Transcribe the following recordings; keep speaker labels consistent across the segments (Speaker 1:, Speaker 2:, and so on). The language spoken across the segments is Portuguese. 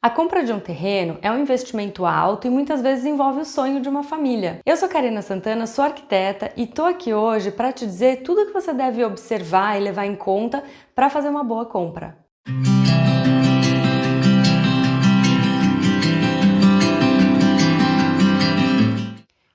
Speaker 1: A compra de um terreno é um investimento alto e muitas vezes envolve o sonho de uma família. Eu sou Karina Santana, sou arquiteta e tô aqui hoje para te dizer tudo o que você deve observar e levar em conta para fazer uma boa compra.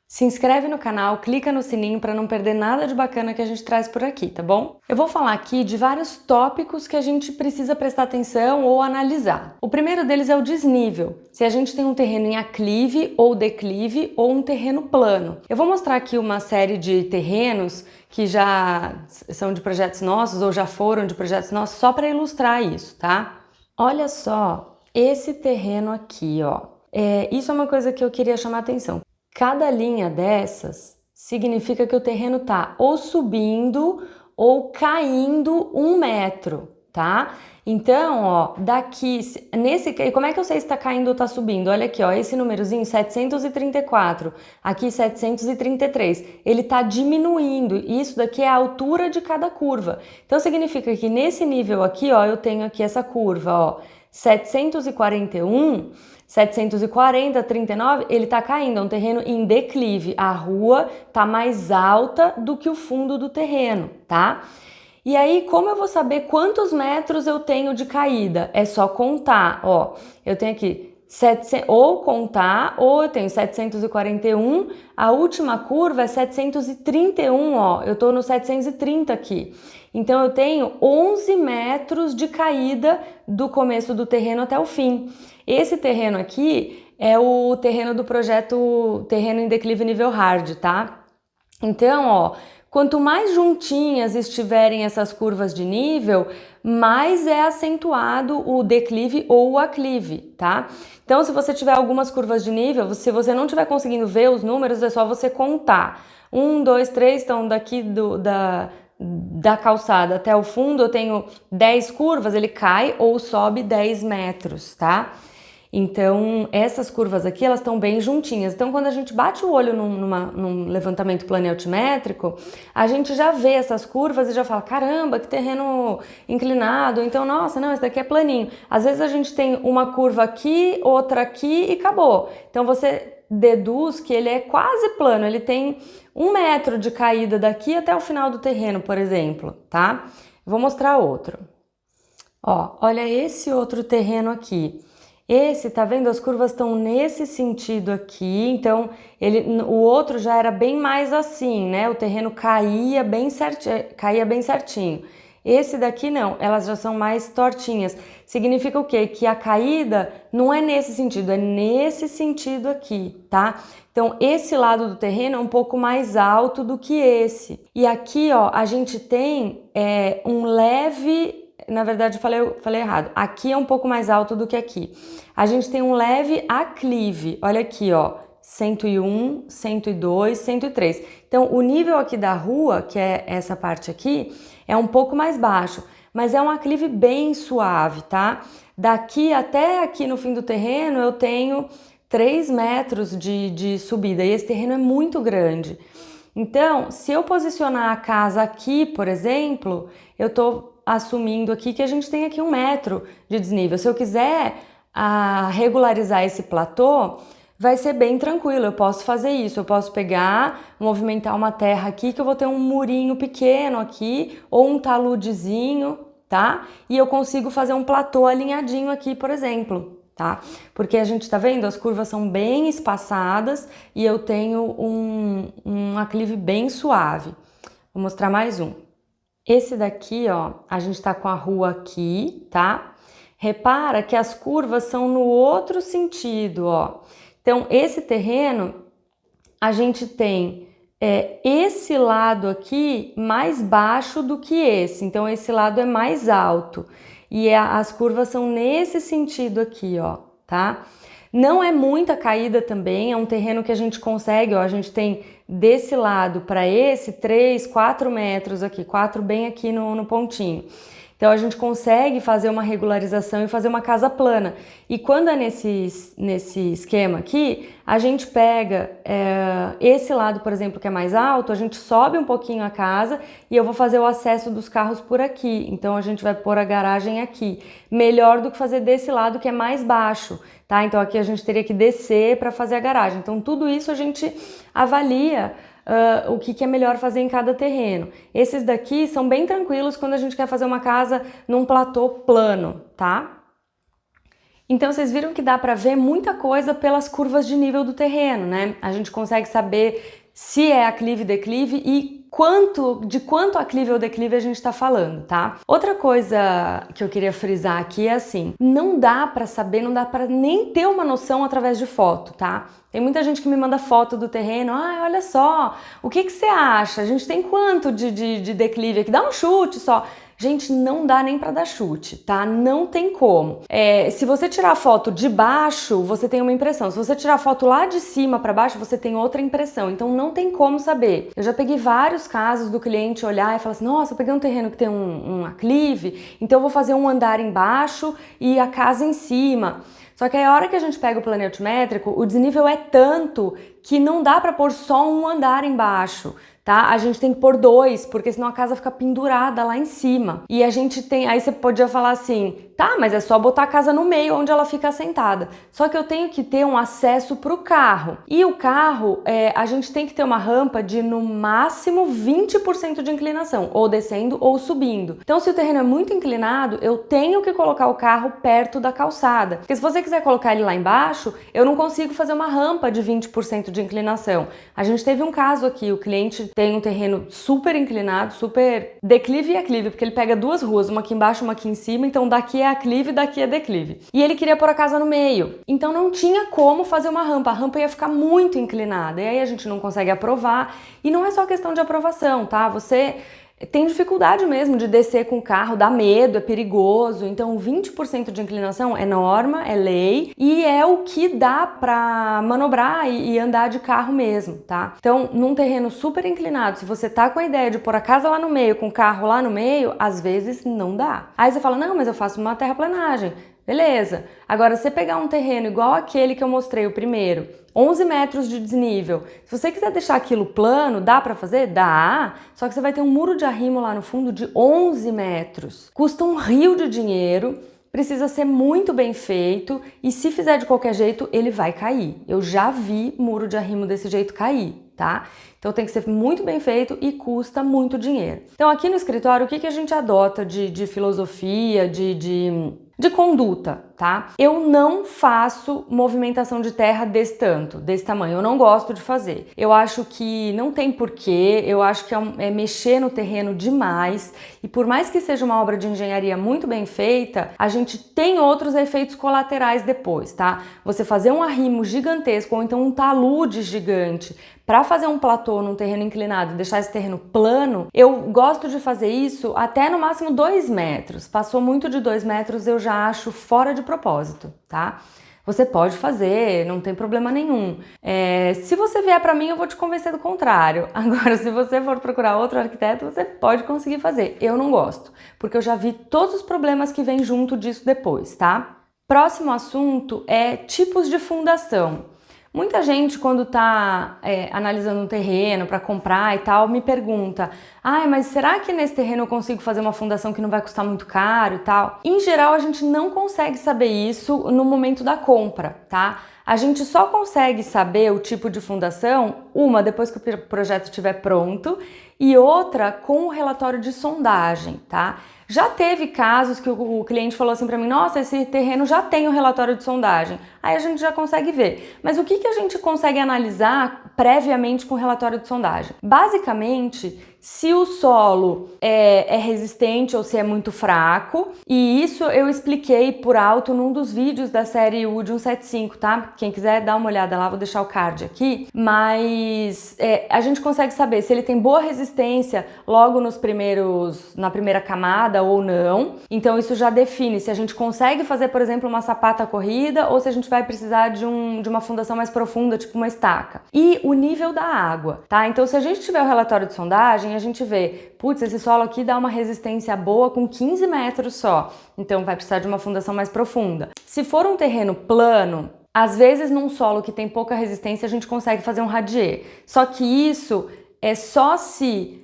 Speaker 1: Se inscreve no canal, clica no sininho para não perder nada de bacana que a gente traz por aqui, tá bom? Eu vou falar aqui de vários tópicos que a gente precisa prestar atenção ou analisar. O primeiro deles é o desnível. Se a gente tem um terreno em aclive ou declive ou um terreno plano. Eu vou mostrar aqui uma série de terrenos que já são de projetos nossos ou já foram de projetos nossos só para ilustrar isso, tá? Olha só, esse terreno aqui, ó. Isso é uma coisa que eu queria chamar a atenção. Cada linha dessas significa que o terreno tá ou subindo ou caindo 1 metro, tá? Então, ó, daqui, como é que eu sei se tá caindo ou tá subindo? Olha aqui, ó, esse númerozinho 734, aqui 733, ele tá diminuindo, isso daqui é a altura de cada curva. Então, significa que nesse nível aqui, ó, eu tenho aqui essa curva, ó, 741, 740, 39, ele tá caindo, é um terreno em declive. A rua tá mais alta do que o fundo do terreno, tá? E aí, como eu vou saber quantos metros eu tenho de caída? É só contar, ó. Eu tenho aqui ou contar, ou eu tenho 741, a última curva é 731, ó. Eu tô no 730 aqui. Então, eu tenho 11 metros de caída do começo do terreno até o fim. Esse terreno aqui é o terreno do projeto Terreno em Declive Nível Hard, tá? Então, ó, quanto mais juntinhas estiverem essas curvas de nível, mais é acentuado o declive ou o aclive, tá? Então, se você tiver algumas curvas de nível, se você não estiver conseguindo ver os números, é só você contar. 1, 2, 3, então daqui da calçada até o fundo eu tenho 10 curvas, ele cai ou sobe 10 metros, tá? Então, essas curvas aqui, elas estão bem juntinhas. Então, quando a gente bate o olho num levantamento planialtimétrico, a gente já vê essas curvas e já fala, caramba, que terreno inclinado. Então, nossa, não, esse daqui é planinho. Às vezes a gente tem uma curva aqui, outra aqui e acabou. Então, você deduz que ele é quase plano, ele tem 1 metro de caída daqui até o final do terreno, por exemplo, tá? Vou mostrar outro. Ó, olha esse outro terreno aqui. Esse, tá vendo? As curvas estão nesse sentido aqui, então o outro já era bem mais assim, né? O terreno caía bem certinho. Esse daqui não, elas já são mais tortinhas. Significa o quê? Que a caída não é nesse sentido, é nesse sentido aqui, tá? Então, esse lado do terreno é um pouco mais alto do que esse. E aqui, ó, a gente tem um leve... Na verdade, eu falei errado. Aqui é um pouco mais alto do que aqui. A gente tem um leve aclive. Olha aqui, ó. 101, 102, 103. Então, o nível aqui da rua, que é essa parte aqui, é um pouco mais baixo. Mas é um aclive bem suave, tá? Daqui até aqui no fim do terreno, eu tenho 3 metros de subida. E esse terreno é muito grande. Então, se eu posicionar a casa aqui, por exemplo, eu tô assumindo aqui que a gente tem aqui 1 metro de desnível. Se eu quiser regularizar esse platô, vai ser bem tranquilo, eu posso fazer isso, eu posso pegar, movimentar uma terra aqui que eu vou ter um murinho pequeno aqui, ou um taludezinho, tá? E eu consigo fazer um platô alinhadinho aqui, por exemplo, tá? Porque a gente tá vendo, as curvas são bem espaçadas e eu tenho um aclive bem suave. Vou mostrar mais um. Esse daqui, ó, a gente tá com a rua aqui, tá? Repara que as curvas são no outro sentido, ó. Então, esse terreno, a gente tem esse lado aqui mais baixo do que esse. Então, esse lado é mais alto. E as curvas são nesse sentido aqui, ó, tá? Não é muita caída também, é um terreno que a gente consegue, ó, a gente tem desse lado para esse 3, 4 metros aqui, 4 bem aqui no pontinho. Então a gente consegue fazer uma regularização e fazer uma casa plana. E quando é nesse esquema aqui, a gente pega esse lado, por exemplo, que é mais alto, a gente sobe um pouquinho a casa e eu vou fazer o acesso dos carros por aqui. Então a gente vai pôr a garagem aqui. Melhor do que fazer desse lado que é mais baixo, tá? Então aqui a gente teria que descer para fazer a garagem. Então tudo isso a gente avalia o que é melhor fazer em cada terreno. Esses daqui são bem tranquilos quando a gente quer fazer uma casa num platô plano, tá? Então vocês viram que dá para ver muita coisa pelas curvas de nível do terreno, né? A gente consegue saber se é aclive e declive e de quanto aclive ou declive a gente está falando, tá? Outra coisa que eu queria frisar aqui é assim, não dá para saber, não dá para nem ter uma noção através de foto, tá? Tem muita gente que me manda foto do terreno, olha só, o que você acha? A gente tem quanto de declive aqui? Dá um chute só. Gente, não dá nem para dar chute, tá? Não tem como. Se você tirar a foto de baixo, você tem uma impressão. Se você tirar a foto lá de cima para baixo, você tem outra impressão. Então não tem como saber. Eu já peguei vários casos do cliente olhar e falar assim, nossa, eu peguei um terreno que tem um aclive, então eu vou fazer um andar embaixo e a casa em cima. Só que aí a hora que a gente pega o plano altimétrico, o desnível é tanto que não dá para pôr só um andar embaixo, tá? A gente tem que pôr 2, porque senão a casa fica pendurada lá em cima. E a gente tem, aí você podia falar assim, tá, mas é só botar a casa no meio onde ela fica assentada. Só que eu tenho que ter um acesso para o carro. E o carro, a gente tem que ter uma rampa de no máximo 20% de inclinação, ou descendo ou subindo. Então se o terreno é muito inclinado, eu tenho que colocar o carro perto da calçada. Porque se você quiser colocar ele lá embaixo, eu não consigo fazer uma rampa de 20% de inclinação. A gente teve um caso aqui, o cliente tem um terreno super inclinado, super declive e aclive, porque ele pega duas ruas, uma aqui embaixo, uma aqui em cima, então daqui é aclive, daqui é declive. E ele queria pôr a casa no meio, então não tinha como fazer uma rampa, a rampa ia ficar muito inclinada, e aí a gente não consegue aprovar, e não é só questão de aprovação, tá? Você tem dificuldade mesmo de descer com o carro, dá medo, é perigoso, então 20% de inclinação é norma, é lei e é o que dá para manobrar e andar de carro mesmo, tá? Então, num terreno super inclinado, se você tá com a ideia de pôr a casa lá no meio, com o carro lá no meio, às vezes não dá. Aí você fala, não, mas eu faço uma terraplanagem. Beleza, agora se você pegar um terreno igual aquele que eu mostrei, o primeiro, 11 metros de desnível, se você quiser deixar aquilo plano, dá para fazer? Dá, só que você vai ter um muro de arrimo lá no fundo de 11 metros, custa um rio de dinheiro, precisa ser muito bem feito e se fizer de qualquer jeito, ele vai cair. Eu já vi muro de arrimo desse jeito cair, tá? Então tem que ser muito bem feito e custa muito dinheiro. Então aqui no escritório, o que a gente adota de filosofia, de conduta, tá? Eu não faço movimentação de terra desse tamanho, eu não gosto de fazer. Eu acho que não tem porquê, eu acho que é mexer no terreno demais e por mais que seja uma obra de engenharia muito bem feita, a gente tem outros efeitos colaterais depois, tá? Você fazer um arrimo gigantesco ou então um talude gigante para fazer um platô num terreno inclinado e deixar esse terreno plano, eu gosto de fazer isso até no máximo 2 metros. Passou muito de 2 metros, eu já acho fora de propósito, tá? Você pode fazer, não tem problema nenhum. Se você vier para mim, eu vou te convencer do contrário. Agora, se você for procurar outro arquiteto, você pode conseguir fazer. Eu não gosto, porque eu já vi todos os problemas que vêm junto disso depois, tá? Próximo assunto é tipos de fundação. Muita gente, quando está analisando um terreno para comprar e tal, me pergunta, mas será que nesse terreno eu consigo fazer uma fundação que não vai custar muito caro e tal? Em geral, a gente não consegue saber isso no momento da compra, tá? A gente só consegue saber o tipo de fundação, uma, depois que o projeto estiver pronto, e outra, com o relatório de sondagem, tá? Já teve casos que o cliente falou assim para mim, nossa, esse terreno já tem o relatório de sondagem. Aí a gente já consegue ver. Mas o que a gente consegue analisar previamente com o relatório de sondagem? Basicamente, se o solo é resistente ou se é muito fraco, e isso eu expliquei por alto num dos vídeos da série Wood 175, tá? Quem quiser dar uma olhada lá, vou deixar o card aqui, mas a gente consegue saber se ele tem boa resistência logo na primeira camada ou não, então isso já define se a gente consegue fazer, por exemplo, uma sapata corrida ou se a gente vai precisar de uma fundação mais profunda, tipo uma estaca. E o nível da água, tá? Então se a gente tiver o relatório de sondagem, sondagem a gente vê, putz, esse solo aqui dá uma resistência boa com 15 metros só, então vai precisar de uma fundação mais profunda. Se for um terreno plano, às vezes num solo que tem pouca resistência a gente consegue fazer um radier, só que isso é só se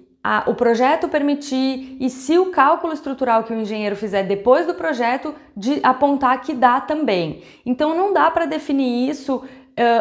Speaker 1: o projeto permitir e se o cálculo estrutural que o engenheiro fizer depois do projeto de apontar que dá também. Então não dá para definir isso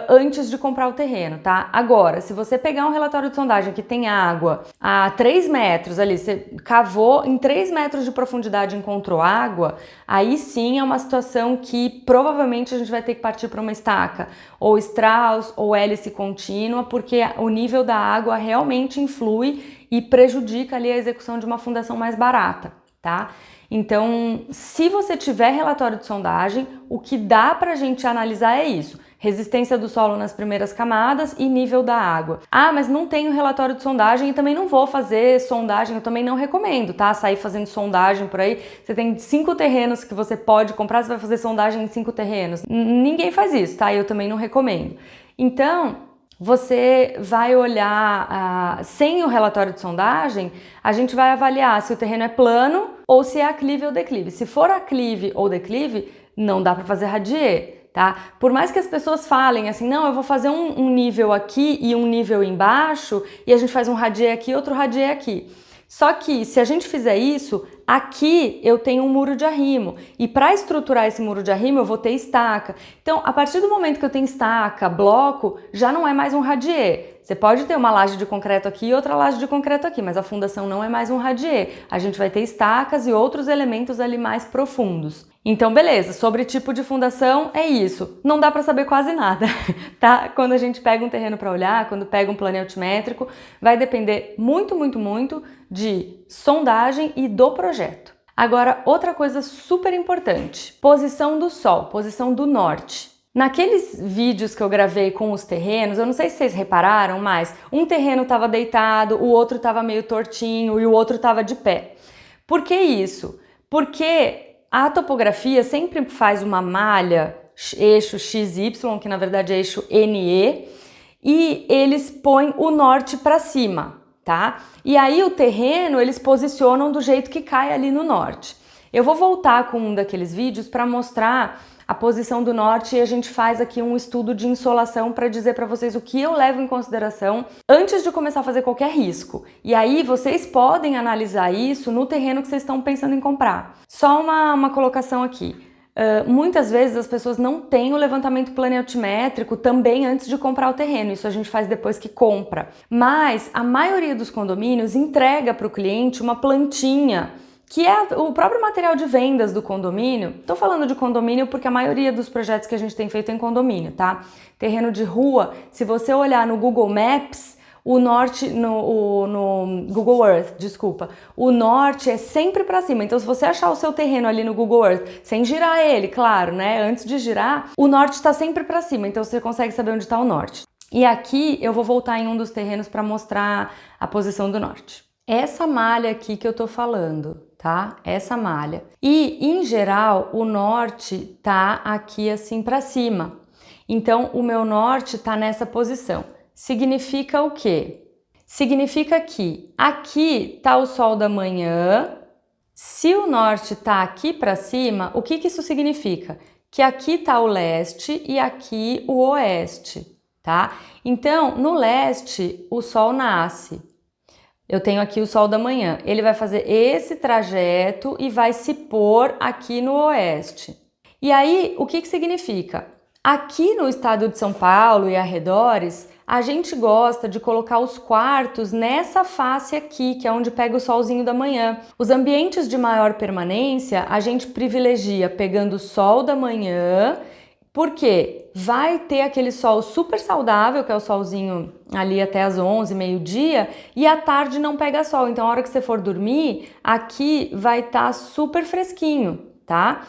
Speaker 1: antes de comprar o terreno, tá? Agora, se você pegar um relatório de sondagem que tem água a 3 metros ali, você cavou em 3 metros de profundidade e encontrou água, aí sim é uma situação que provavelmente a gente vai ter que partir para uma estaca, ou Strauss, ou hélice contínua, porque o nível da água realmente influi e prejudica ali a execução de uma fundação mais barata, tá? Então, se você tiver relatório de sondagem, o que dá pra gente analisar é isso: resistência do solo nas primeiras camadas e nível da água. Ah, mas não tenho relatório de sondagem e também não vou fazer sondagem, eu também não recomendo, tá? Sair fazendo sondagem por aí. Você tem 5 terrenos que você pode comprar, você vai fazer sondagem em 5 terrenos. Ninguém faz isso, tá? Eu também não recomendo. Então, você vai olhar, sem o relatório de sondagem, a gente vai avaliar se o terreno é plano ou se é aclive ou declive. Se for aclive ou declive, não dá para fazer radier, tá? Por mais que as pessoas falem assim, não, eu vou fazer um nível aqui e um nível embaixo e a gente faz um radier aqui e outro radier aqui. Só que se a gente fizer isso, aqui eu tenho um muro de arrimo e para estruturar esse muro de arrimo eu vou ter estaca. Então, a partir do momento que eu tenho estaca, bloco, já não é mais um radier. Você pode ter uma laje de concreto aqui e outra laje de concreto aqui, mas a fundação não é mais um radier. A gente vai ter estacas e outros elementos ali mais profundos. Então, beleza, sobre tipo de fundação é isso. Não dá para saber quase nada, tá? Quando a gente pega um terreno para olhar, quando pega um plano altimétrico, vai depender muito, muito, muito de sondagem e do projeto. Agora, outra coisa super importante: posição do sol, posição do norte. Naqueles vídeos que eu gravei com os terrenos, eu não sei se vocês repararam, mas um terreno estava deitado, o outro estava meio tortinho e o outro estava de pé. Por que isso? Porque a topografia sempre faz uma malha, eixo XY, que na verdade é eixo NE, e eles põem o norte para cima, tá? E aí o terreno eles posicionam do jeito que cai ali no norte. Eu vou voltar com um daqueles vídeos para mostrar a posição do norte e a gente faz aqui um estudo de insolação para dizer para vocês o que eu levo em consideração antes de começar a fazer qualquer risco. E aí vocês podem analisar isso no terreno que vocês estão pensando em comprar. Só uma colocação aqui. Muitas vezes as pessoas não têm o levantamento planealtimétrico também antes de comprar o terreno, isso a gente faz depois que compra. Mas a maioria dos condomínios entrega para o cliente uma plantinha, que é o próprio material de vendas do condomínio. Tô falando de condomínio porque a maioria dos projetos que a gente tem feito é em condomínio, tá? Terreno de rua, se você olhar no Google Maps, o norte, no Google Earth, desculpa, o norte é sempre para cima. Então, se você achar o seu terreno ali no Google Earth, sem girar ele, claro, né? Antes de girar, o norte está sempre para cima. Então, você consegue saber onde está o norte. E aqui eu vou voltar em um dos terrenos para mostrar a posição do norte. Essa malha aqui que eu tô falando, tá? Essa malha. E, em geral, o norte tá aqui assim para cima. Então, o meu norte tá nessa posição. Significa o quê? Significa que aqui tá o sol da manhã. Se o norte tá aqui para cima, o que isso significa? Que aqui tá o leste e aqui o oeste, tá? Então, no leste, o sol nasce. Eu tenho aqui o sol da manhã, ele vai fazer esse trajeto e vai se pôr aqui no oeste. E aí, o que significa? Aqui no estado de São Paulo e arredores, a gente gosta de colocar os quartos nessa face aqui, que é onde pega o solzinho da manhã. Os ambientes de maior permanência, a gente privilegia pegando o sol da manhã, porque vai ter aquele sol super saudável, que é o solzinho ali até as 11, meio-dia, e à tarde não pega sol. Então, a hora que você for dormir, aqui vai estar super fresquinho, tá?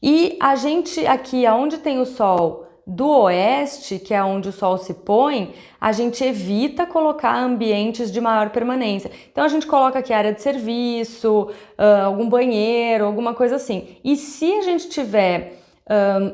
Speaker 1: E a gente aqui, aonde tem o sol do oeste, que é onde o sol se põe, a gente evita colocar ambientes de maior permanência. Então, a gente coloca aqui área de serviço, algum banheiro, alguma coisa assim. E se a gente tiver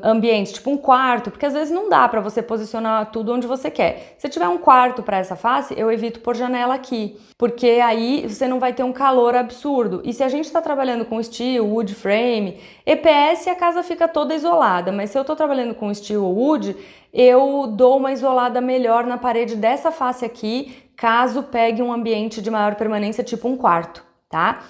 Speaker 1: ambientes, tipo um quarto, porque às vezes não dá para você posicionar tudo onde você quer. Se tiver um quarto para essa face, eu evito pôr janela aqui, porque aí você não vai ter um calor absurdo. E se a gente está trabalhando com steel, wood frame, EPS, a casa fica toda isolada, mas se eu estou trabalhando com steel ou wood, eu dou uma isolada melhor na parede dessa face aqui, caso pegue um ambiente de maior permanência, tipo um quarto, tá?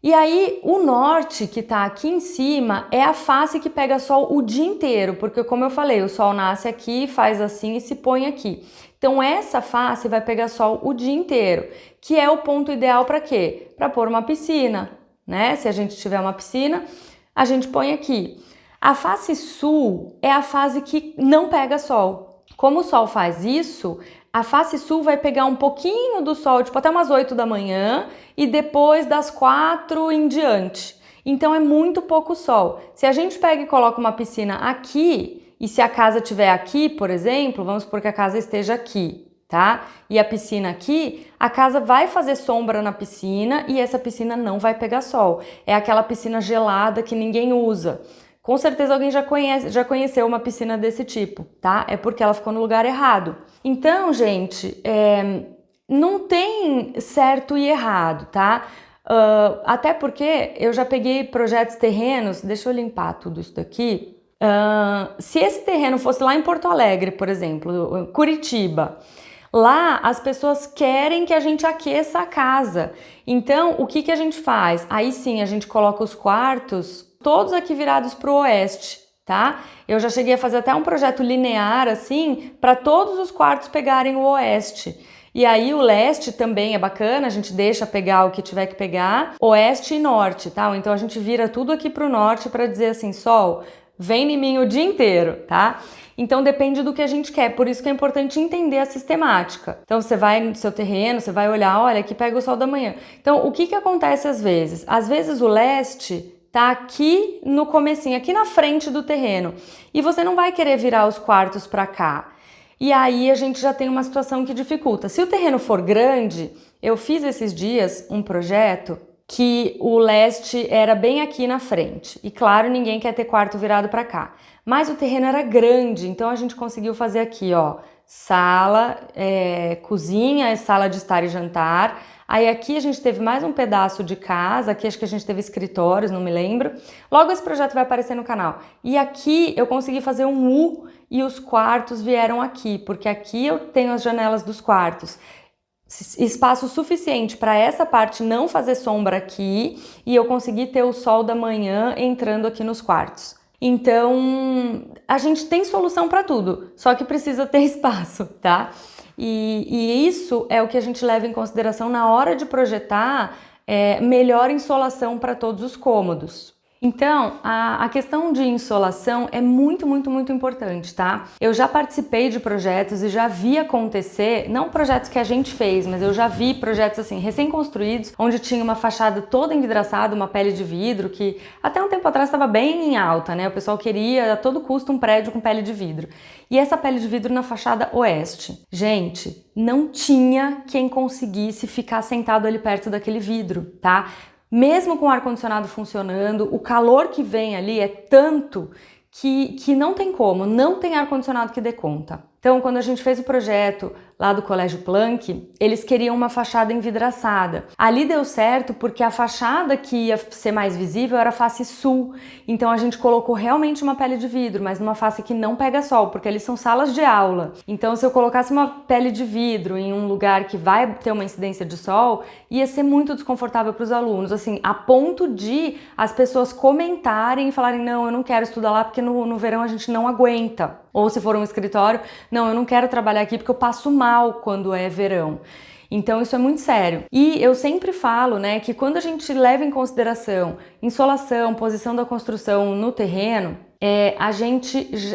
Speaker 1: E aí, o norte, que tá aqui em cima, é a face que pega sol o dia inteiro, porque como eu falei, o sol nasce aqui, faz assim e se põe aqui. Então, essa face vai pegar sol o dia inteiro, que é o ponto ideal para quê? Para pôr uma piscina, né? Se a gente tiver uma piscina, a gente põe aqui. A face sul é a fase que não pega sol. Como o sol faz isso, a face sul vai pegar um pouquinho do sol, tipo até umas 8 da manhã e depois das 4 em diante. Então é muito pouco sol. Se a gente pega e coloca uma piscina aqui, e se a casa estiver aqui, por exemplo, vamos supor que a casa esteja aqui, tá? E a piscina aqui, a casa vai fazer sombra na piscina e essa piscina não vai pegar sol. É aquela piscina gelada que ninguém usa. Com certeza alguém já conheceu uma piscina desse tipo, tá? É porque ela ficou no lugar errado. Então, gente, não tem certo e errado, tá? Até porque eu já peguei projetos terrenos, deixa eu limpar tudo isso daqui. Se esse terreno fosse lá em Porto Alegre, por exemplo, Curitiba, lá as pessoas querem que a gente aqueça a casa. Então, o que a gente faz? Aí sim, a gente coloca os quartos todos aqui virados para o oeste, tá? Eu já cheguei a fazer até um projeto linear assim, para todos os quartos pegarem o oeste. E aí o leste também é bacana, a gente deixa pegar o que tiver que pegar, oeste e norte, tá? Então a gente vira tudo aqui para o norte para dizer assim, sol, vem em mim o dia inteiro, tá? Então depende do que a gente quer, por isso que é importante entender a sistemática. Então você vai no seu terreno, você vai olhar, olha, aqui pega o sol da manhã. Então o que acontece às vezes? Às vezes o leste tá aqui no comecinho, aqui na frente do terreno, e você não vai querer virar os quartos para cá. E aí a gente já tem uma situação que dificulta. Se o terreno for grande, eu fiz esses dias um projeto que o leste era bem aqui na frente. E claro, ninguém quer ter quarto virado para cá. Mas o terreno era grande, então a gente conseguiu fazer aqui, ó, sala, cozinha, sala de estar e jantar. Aí aqui a gente teve mais um pedaço de casa, aqui acho que a gente teve escritórios, não me lembro. Logo esse projeto vai aparecer no canal. E aqui eu consegui fazer um U e os quartos vieram aqui, porque aqui eu tenho as janelas dos quartos. Espaço suficiente para essa parte não fazer sombra aqui e eu consegui ter o sol da manhã entrando aqui nos quartos. Então, a gente tem solução para tudo, só que precisa ter espaço, tá? E isso é o que a gente leva em consideração na hora de projetar melhor insolação para todos os cômodos. Então, a questão de insolação é muito, muito, muito importante, tá? Eu já participei de projetos e já vi acontecer, não projetos que a gente fez, mas eu já vi projetos assim, recém-construídos, onde tinha uma fachada toda envidraçada, uma pele de vidro, que até um tempo atrás estava bem em alta, né? O pessoal queria a todo custo um prédio com pele de vidro. E essa pele de vidro na fachada oeste. Gente, não tinha quem conseguisse ficar sentado ali perto daquele vidro, tá? Mesmo com o ar-condicionado funcionando, o calor que vem ali é tanto que não tem como, não tem ar-condicionado que dê conta. Então, quando a gente fez o projeto lá do Colégio Planck, eles queriam uma fachada envidraçada. Ali deu certo porque a fachada que ia ser mais visível era a face sul. Então a gente colocou realmente uma pele de vidro, mas numa face que não pega sol, porque ali são salas de aula. Então se eu colocasse uma pele de vidro em um lugar que vai ter uma incidência de sol, ia ser muito desconfortável para os alunos, assim, a ponto de as pessoas comentarem e falarem, não, eu não quero estudar lá porque no verão a gente não aguenta. Ou se for um escritório, não, eu não quero trabalhar aqui porque eu passo mal quando é verão. Então isso é muito sério. E eu sempre falo, né, que quando a gente leva em consideração insolação, posição da construção no terreno,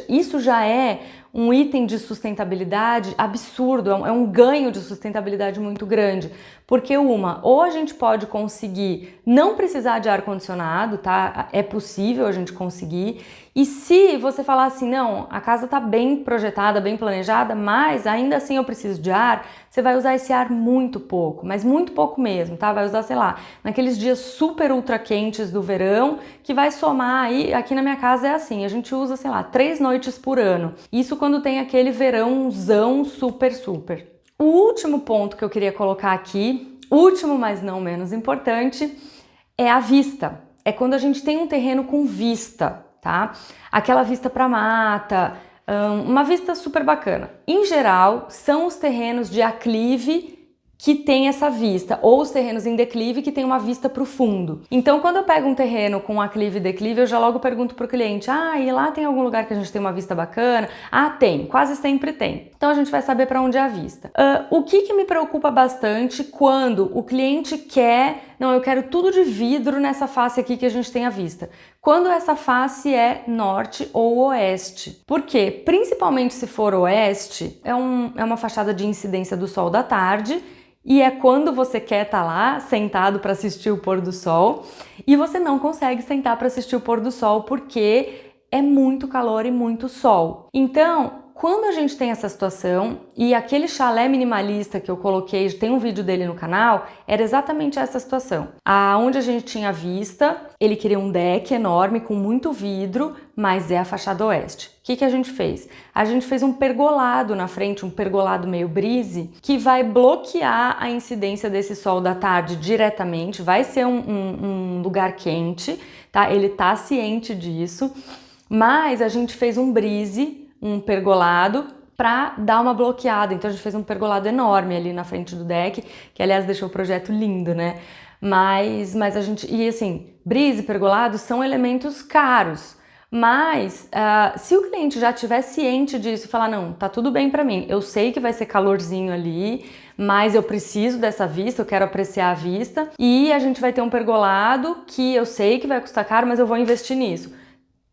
Speaker 1: isso já é um item de sustentabilidade absurdo, é um ganho de sustentabilidade muito grande. Porque ou a gente pode conseguir não precisar de ar-condicionado, tá? É possível a gente conseguir. E se você falar assim, não, a casa tá bem projetada, bem planejada, mas ainda assim eu preciso de ar, você vai usar esse ar muito pouco, mas muito pouco mesmo, tá? Vai usar, sei lá, naqueles dias super ultra quentes do verão, que vai somar aí, aqui na minha casa é assim, assim, a gente usa, sei lá, 3 noites por ano. Isso quando tem aquele verãozão super. O último ponto que eu queria colocar aqui, último, mas não menos importante, é a vista. É quando a gente tem um terreno com vista, tá? Aquela vista para mata, uma vista super bacana. Em geral, são os terrenos de aclive que tem essa vista, ou os terrenos em declive que tem uma vista para o fundo. Então, quando eu pego um terreno com aclive e declive, eu já logo pergunto para o cliente, e lá tem algum lugar que a gente tem uma vista bacana? Tem, quase sempre tem. Então, a gente vai saber para onde é a vista. O que me preocupa bastante quando o cliente quer, não, eu quero tudo de vidro nessa face aqui que a gente tem a vista. Quando essa face é norte ou oeste. Por quê? Principalmente se for oeste, é uma fachada de incidência do sol da tarde, e é quando você quer estar lá sentado para assistir o pôr do sol e você não consegue sentar para assistir o pôr do sol porque é muito calor e muito sol. Então, quando a gente tem essa situação, e aquele chalé minimalista que eu coloquei, tem um vídeo dele no canal, era exatamente essa situação. Onde a gente tinha vista, ele queria um deck enorme com muito vidro, mas é a fachada oeste. O que a gente fez? A gente fez um pergolado na frente, um pergolado meio brise, que vai bloquear a incidência desse sol da tarde diretamente, vai ser um lugar quente, tá? Ele tá ciente disso, mas a gente fez um brise, um pergolado, para dar uma bloqueada. Então a gente fez um pergolado enorme ali na frente do deck, que aliás deixou o projeto lindo, né? Mas a gente... E assim, brise e pergolado são elementos caros. Mas se o cliente já estiver ciente disso e falar, não, tá tudo bem para mim, eu sei que vai ser calorzinho ali, mas eu preciso dessa vista, eu quero apreciar a vista, e a gente vai ter um pergolado que eu sei que vai custar caro, mas eu vou investir nisso.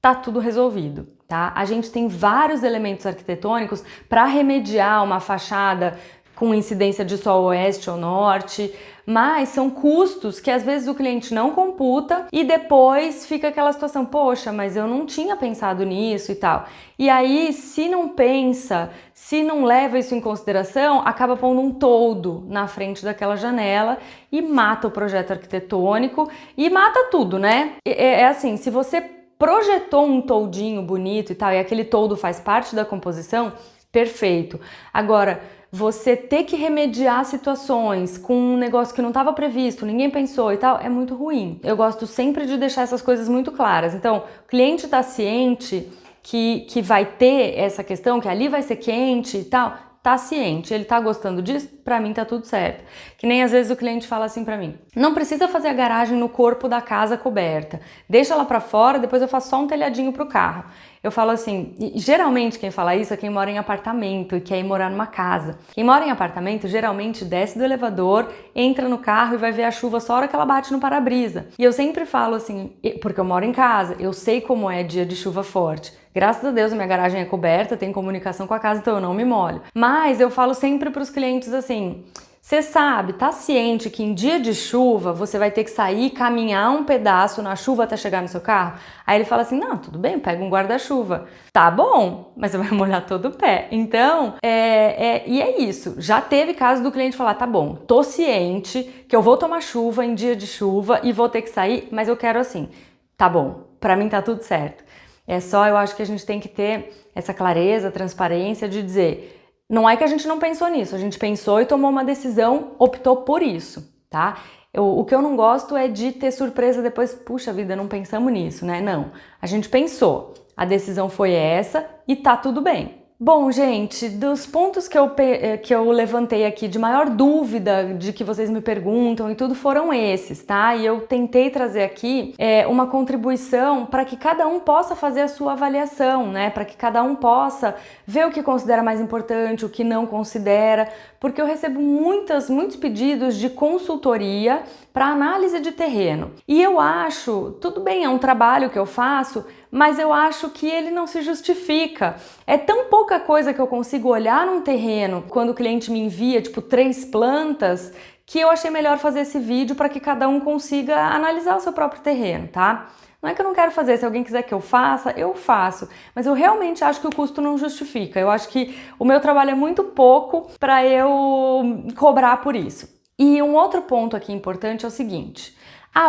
Speaker 1: Tá tudo resolvido, tá? A gente tem vários elementos arquitetônicos para remediar uma fachada com incidência de sol oeste ou norte, mas são custos que às vezes o cliente não computa e depois fica aquela situação, poxa, mas eu não tinha pensado nisso e tal. E aí, se não pensa, se não leva isso em consideração, acaba pondo um toldo na frente daquela janela e mata o projeto arquitetônico e mata tudo, né? É assim, se você projetou um toldinho bonito e tal, e aquele toldo faz parte da composição, perfeito. Agora, você ter que remediar situações com um negócio que não estava previsto, ninguém pensou e tal, é muito ruim. Eu gosto sempre de deixar essas coisas muito claras. Então, o cliente está ciente que vai ter essa questão, que ali vai ser quente e tal, tá ciente, ele tá gostando disso, pra mim tá tudo certo. Que nem às vezes o cliente fala assim pra mim, não precisa fazer a garagem no corpo da casa coberta, deixa ela pra fora, depois eu faço só um telhadinho pro carro. Eu falo assim, e geralmente quem fala isso é quem mora em apartamento e quer ir morar numa casa. Quem mora em apartamento geralmente desce do elevador, entra no carro e vai ver a chuva só a hora que ela bate no para-brisa. E eu sempre falo assim, porque eu moro em casa, eu sei como é dia de chuva forte. Graças a Deus a minha garagem é coberta, tem comunicação com a casa, então eu não me molho. Mas eu falo sempre para os clientes assim, você sabe, tá ciente que em dia de chuva você vai ter que sair e caminhar um pedaço na chuva até chegar no seu carro? Aí ele fala assim, não, tudo bem, pega um guarda-chuva. Tá bom, mas você vai molhar todo o pé. Então, e é isso. Já teve caso do cliente falar, tá bom, tô ciente que eu vou tomar chuva em dia de chuva e vou ter que sair, mas eu quero assim. Tá bom, pra mim tá tudo certo. É só, eu acho que a gente tem que ter essa clareza, transparência de dizer, não é que a gente não pensou nisso, a gente pensou e tomou uma decisão, optou por isso, tá? O que eu não gosto é de ter surpresa depois, puxa vida, não pensamos nisso, né? Não, a gente pensou, a decisão foi essa e tá tudo bem. Bom, gente, dos pontos que eu levantei aqui de maior dúvida de que vocês me perguntam e tudo foram esses, tá? E eu tentei trazer aqui uma contribuição para que cada um possa fazer a sua avaliação, né? Para que cada um possa ver o que considera mais importante, o que não considera, porque eu recebo muitos pedidos de consultoria para análise de terreno. E eu acho, tudo bem, é um trabalho que eu faço, mas eu acho que ele não se justifica. É tão pouca coisa que eu consigo olhar num terreno quando o cliente me envia, tipo, 3 plantas, que eu achei melhor fazer esse vídeo para que cada um consiga analisar o seu próprio terreno, tá? Não é que eu não quero fazer, se alguém quiser que eu faço, mas eu realmente acho que o custo não justifica. Eu acho que o meu trabalho é muito pouco para eu cobrar por isso. E um outro ponto aqui importante é o seguinte,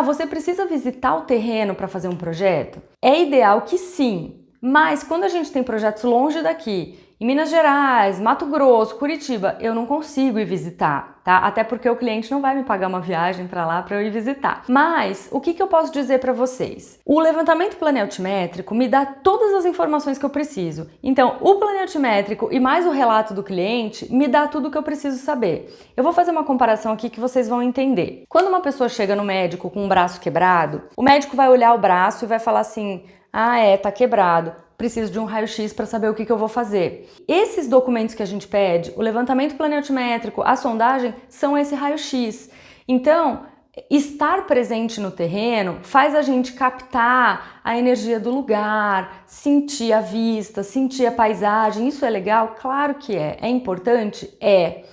Speaker 1: você precisa visitar o terreno para fazer um projeto? É ideal que sim, Mas quando a gente tem projetos longe daqui, em Minas Gerais, Mato Grosso, Curitiba, eu não consigo ir visitar, tá? Até porque o cliente não vai me pagar uma viagem para lá para eu ir visitar. Mas o que eu posso dizer para vocês? O levantamento planealtimétrico me dá todas as informações que eu preciso. Então, o planealtimétrico e mais o relato do cliente me dá tudo o que eu preciso saber. Eu vou fazer uma comparação aqui que vocês vão entender. Quando uma pessoa chega no médico com um braço quebrado, o médico vai olhar o braço e vai falar assim: ah, tá quebrado. Preciso de um raio-x para saber o que eu vou fazer. Esses documentos que a gente pede, o levantamento planealtimétrico, a sondagem, são esse raio-x. Então, estar presente no terreno faz a gente captar a energia do lugar, sentir a vista, sentir a paisagem. Isso é legal? Claro que é. É importante? É.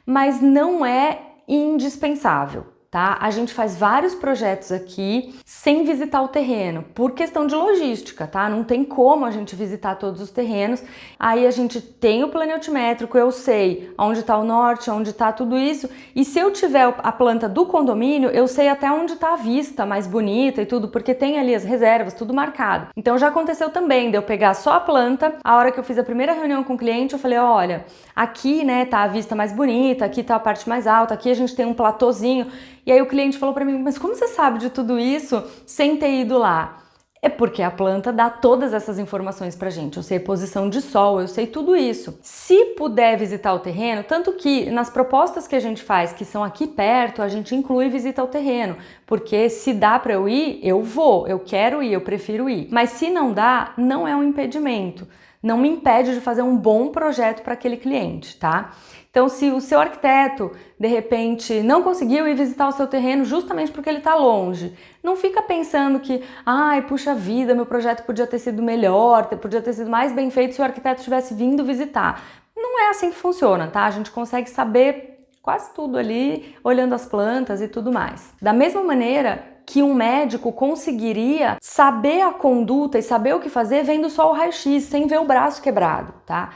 Speaker 1: Mas não é indispensável. Tá? A gente faz vários projetos aqui sem visitar o terreno, por questão de logística, tá? Não tem como a gente visitar todos os terrenos. Aí a gente tem o planealtimétrico, eu sei onde está o norte, onde está tudo isso. E se eu tiver a planta do condomínio, eu sei até onde está a vista mais bonita e tudo, porque tem ali as reservas, tudo marcado. Então já aconteceu também de eu pegar só a planta. A hora que eu fiz a primeira reunião com o cliente, eu falei: olha, aqui, né, tá a vista mais bonita, aqui tá a parte mais alta, aqui a gente tem um platôzinho. E aí o cliente falou para mim: mas como você sabe de tudo isso sem ter ido lá? É porque a planta dá todas essas informações pra gente. Eu sei posição de sol, eu sei tudo isso. Se puder visitar o terreno, tanto que nas propostas que a gente faz, que são aqui perto, a gente inclui visita ao terreno. Porque se dá para eu ir, eu vou, eu quero ir, eu prefiro ir. Mas se não dá, não é um impedimento. Não me impede de fazer um bom projeto para aquele cliente, tá? Então, se o seu arquiteto, de repente, não conseguiu ir visitar o seu terreno justamente porque ele está longe, não fica pensando que, ai, puxa vida, meu projeto podia ter sido melhor, podia ter sido mais bem feito se o arquiteto tivesse vindo visitar. Não é assim que funciona, tá? A gente consegue saber quase tudo ali, olhando as plantas e tudo mais. Da mesma maneira que um médico conseguiria saber a conduta e saber o que fazer vendo só o raio-x, sem ver o braço quebrado, tá?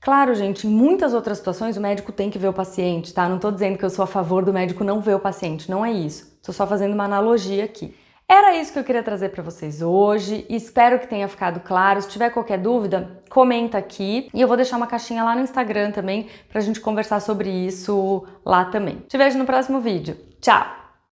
Speaker 1: Claro, gente, em muitas outras situações o médico tem que ver o paciente, tá? Não tô dizendo que eu sou a favor do médico não ver o paciente, não é isso. Tô só fazendo uma analogia aqui. Era isso que eu queria trazer para vocês hoje, espero que tenha ficado claro. Se tiver qualquer dúvida, comenta aqui e eu vou deixar uma caixinha lá no Instagram também pra gente conversar sobre isso lá também. Te vejo no próximo vídeo. Tchau!